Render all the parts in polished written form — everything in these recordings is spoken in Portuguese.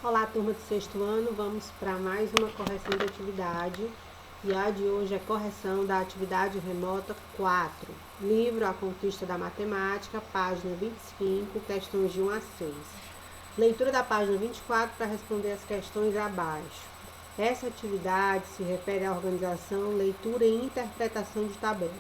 Olá, turma do sexto ano, vamos para mais uma correção de atividade. E a de hoje é correção da atividade remota 4. Livro A Conquista da Matemática, página 25, questões de 1 a 6. Leitura da página 24 para responder as questões abaixo. Essa atividade se refere à organização, leitura e interpretação de tabelas.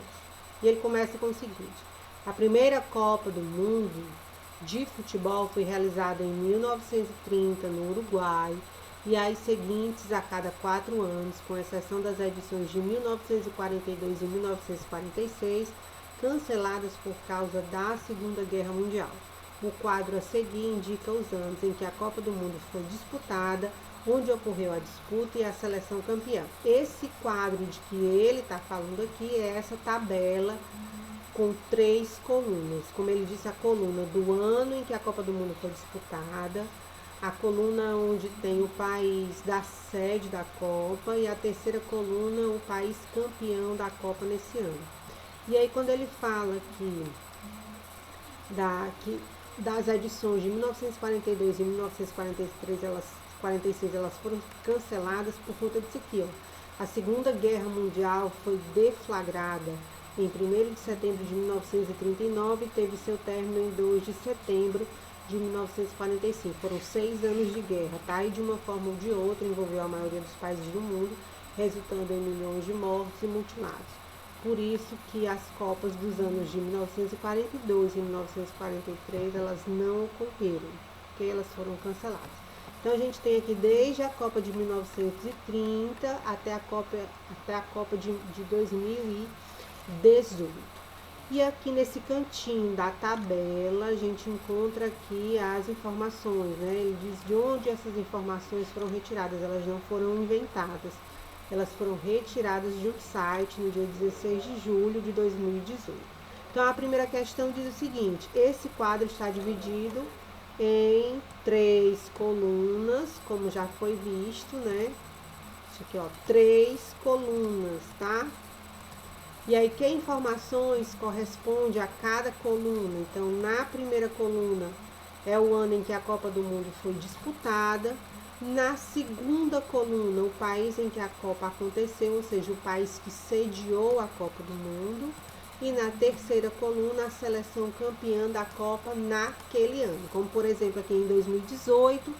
E ele começa com o seguinte: a primeira Copa do Mundo de futebol foi realizada em 1930 no Uruguai e as seguintes a cada 4 anos, com exceção das edições de 1942 e 1946, canceladas por causa da Segunda Guerra Mundial. O quadro a seguir indica os anos em que a Copa do Mundo foi disputada, onde ocorreu a disputa e a seleção campeã. Esse quadro de que ele está falando aqui é essa tabela com 3 colunas. Como ele disse, a coluna do ano em que a Copa do Mundo foi disputada, a coluna onde tem o país da sede da Copa e a terceira coluna, o país campeão da Copa nesse ano. E aí, quando ele fala que das edições de 1942 e 1946, 46, elas foram canceladas por conta disso aqui, ó. A Segunda Guerra Mundial foi deflagrada em 1º de setembro de 1939 e teve seu término em 2 de setembro de 1945. Foram 6 anos de guerra, tá? E de uma forma ou de outra envolveu a maioria dos países do mundo, resultando em milhões de mortos e mutilados. Por isso que as Copas dos anos de 1942 e 1943, elas não ocorreram, porque elas foram canceladas. Então a gente tem aqui desde a Copa de 1930 até a Copa de 2018. E aqui nesse cantinho da tabela a gente encontra aqui as informações, né? Ele diz de onde essas informações foram retiradas. Elas não foram inventadas, elas foram retiradas de um site no dia 16 de julho de 2018. Então a primeira questão diz o seguinte: esse quadro está dividido em 3 colunas, como já foi visto, né? Isso aqui, ó, 3 colunas, tá? E aí, que informações corresponde a cada coluna? Então, na primeira coluna é o ano em que a Copa do Mundo foi disputada. Na segunda coluna, o país em que a Copa aconteceu, ou seja, o país que sediou a Copa do Mundo. E na terceira coluna, a seleção campeã da Copa naquele ano. Como, por exemplo, aqui em 2018,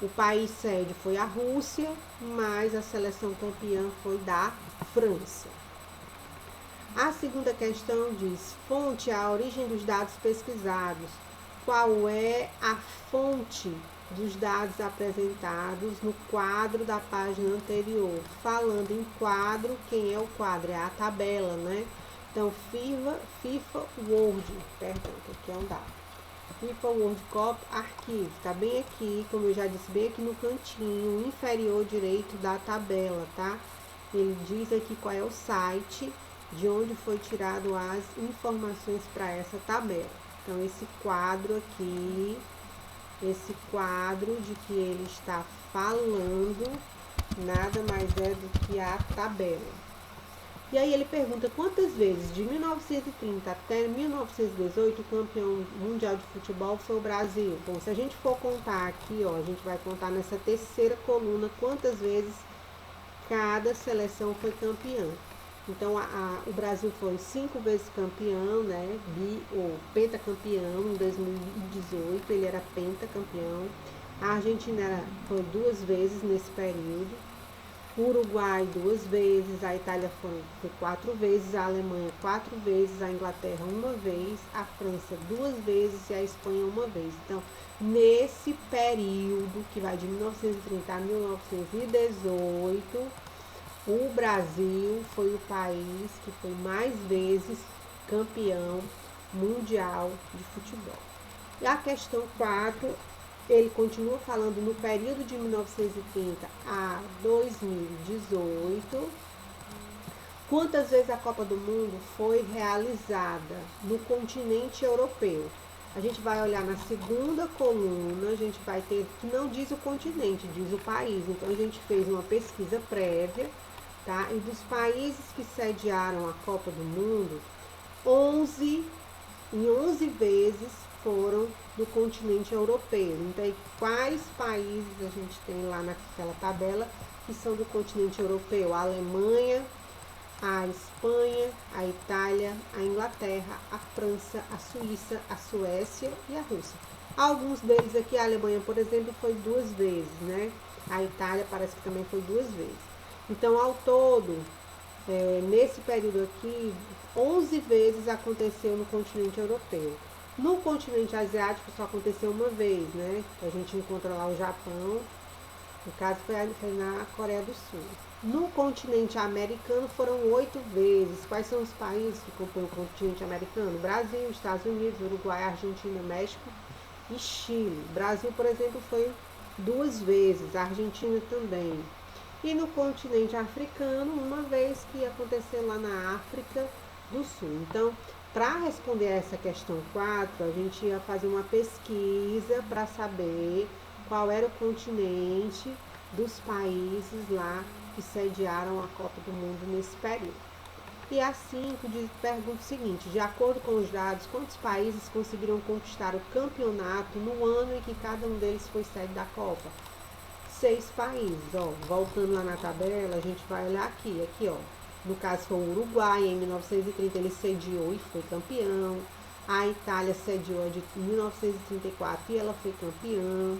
o país sede foi a Rússia, mas a seleção campeã foi da França. A segunda questão diz: fonte, a origem dos dados pesquisados. Qual é a fonte dos dados apresentados no quadro da página anterior? Falando em quadro, quem é o quadro? É a tabela, né? Então, FIFA World, perdão, aqui é um dado. FIFA World Cup Arquivo, tá bem aqui, como eu já disse, bem aqui no cantinho inferior direito da tabela, tá? Ele diz aqui qual é o site de onde foi tirado as informações para essa tabela. Então, esse quadro aqui, esse quadro de que ele está falando, nada mais é do que a tabela. E aí ele pergunta quantas vezes de 1930 até 1918 o campeão mundial de futebol foi o Brasil. Bom, se a gente for contar aqui, ó, a gente vai contar nessa terceira coluna quantas vezes cada seleção foi campeã. Então, o Brasil foi 5 vezes campeão, né, ou pentacampeão em 2018, ele era pentacampeão. A Argentina foi 2 vezes nesse período. O Uruguai 2 vezes, a Itália foi 4 vezes, a Alemanha 4 vezes, a Inglaterra 1 vez, a França 2 vezes e a Espanha 1 vez. Então, nesse período, que vai de 1930 a 1918, o Brasil foi o país que foi mais vezes campeão mundial de futebol. E a questão 4, ele continua falando no período de 1930 a 2018, quantas vezes a Copa do Mundo foi realizada no continente europeu. A gente vai olhar na segunda coluna, a gente vai ter, que não diz o continente, diz o país. Então, a gente fez uma pesquisa prévia, tá? E dos países que sediaram a Copa do Mundo, em 11 vezes foram do continente europeu. Então, quais países a gente tem lá naquela tabela que são do continente europeu? A Alemanha, a Espanha, a Itália, a Inglaterra, a França, a Suíça, a Suécia e a Rússia. Alguns deles aqui, a Alemanha, por exemplo, foi 2 vezes, né? A Itália parece que também foi 2 vezes. Então, ao todo, nesse período aqui, 11 vezes aconteceu no continente europeu. No continente asiático só aconteceu uma vez, né? A gente encontra lá o Japão, no caso foi na Coreia do Sul. No continente americano foram 8 vezes. Quais são os países que compõem o continente americano? Brasil, Estados Unidos, Uruguai, Argentina, México e Chile. Brasil, por exemplo, foi 2 vezes, a Argentina também. E no continente africano, uma vez, que aconteceu lá na África do Sul. Então, para responder essa questão 4, a gente ia fazer uma pesquisa para saber qual era o continente dos países lá que sediaram a Copa do Mundo nesse período. E a 5 pergunta o seguinte: de acordo com os dados, quantos países conseguiram conquistar o campeonato no ano em que cada um deles foi sede da Copa? 6 países. Voltando lá na tabela, a gente vai olhar aqui, ó. No caso foi o Uruguai, em 1930 ele sediou e foi campeão. A Itália sediou de 1934 e ela foi campeã.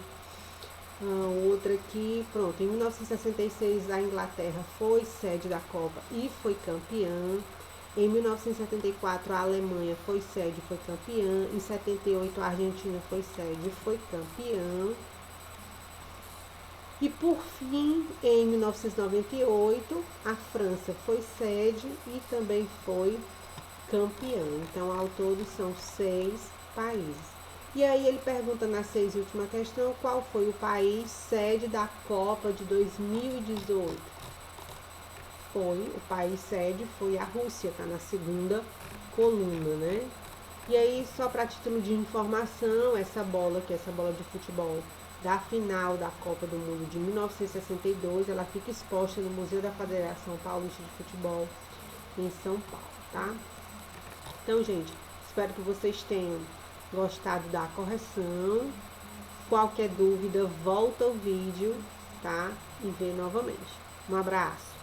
Outra aqui, pronto, em 1966 a Inglaterra foi sede da Copa e foi campeã. Em 1974 a Alemanha foi sede e foi campeã. Em 78 a Argentina foi sede e foi campeã. E por fim, em 1998, a França foi sede e também foi campeã. Então, ao todo, são 6 países. E aí ele pergunta na 6ª e última questão, qual foi o país sede da Copa de 2018? O país sede foi a Rússia, tá na 2ª coluna, né? E aí, só para título de informação, essa bola aqui, essa bola de futebol da final da Copa do Mundo de 1962, ela fica exposta no Museu da Federação Paulista de Futebol em São Paulo, tá? Então, gente, espero que vocês tenham gostado da correção. Qualquer dúvida, volta ao vídeo, tá? E vê novamente. Um abraço!